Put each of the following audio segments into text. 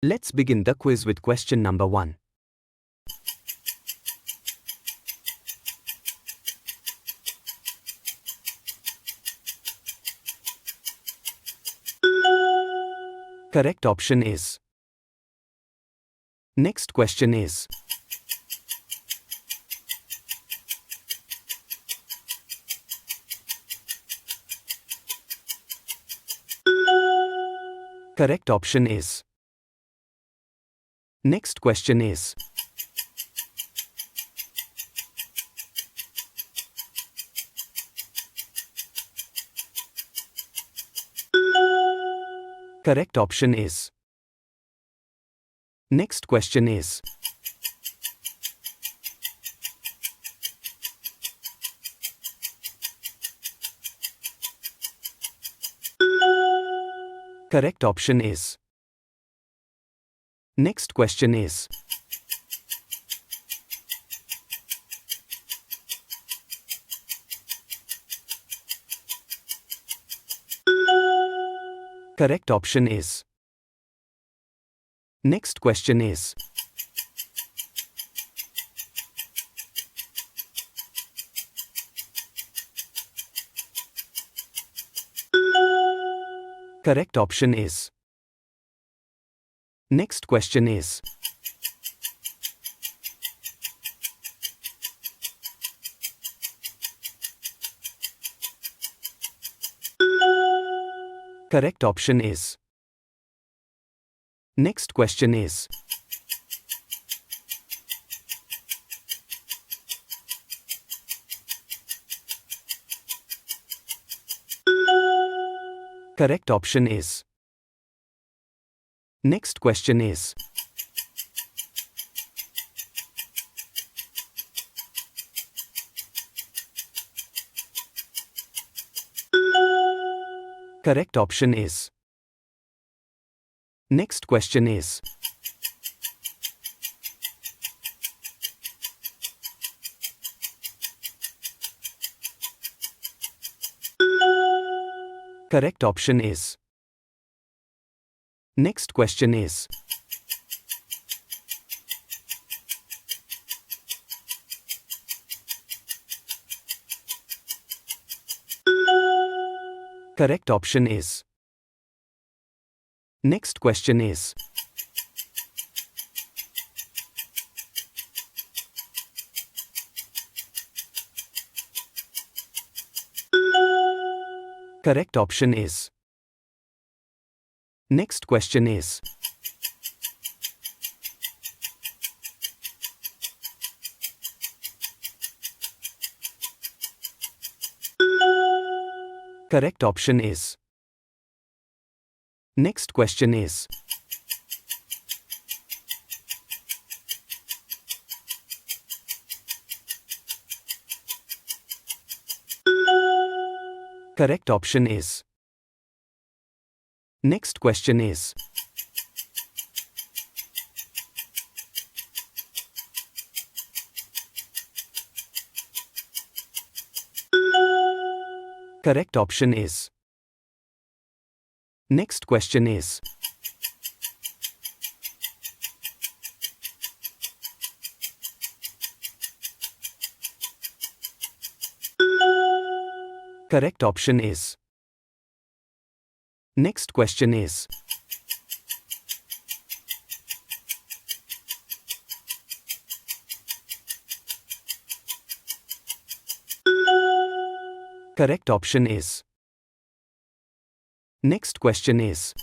Let's begin the quiz with question number 1. Correct option is. Next question is. Correct option is. Next question is. Correct option is. Next question is. Correct option is. Next question is. Correct option is. Next question is. Correct option is. Next question is. Correct option is. Next question is. Correct option is. Next question is. Correct option is. Next question is. Correct option is. Next question is. Correct option is. Next question is. Correct option is. Next question is. Correct option is. Next question is. Correct option is. Next question is. Correct option is. Next question is. Correct option is. Next question is. Correct option is. Next question is.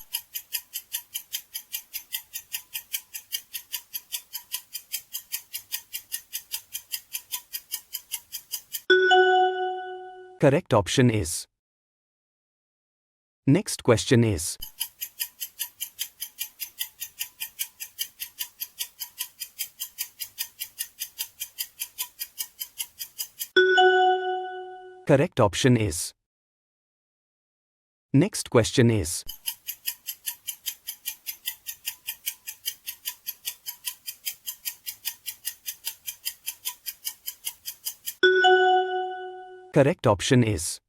Correct option is. Next question is. Correct option is. Next question is. Correct option is.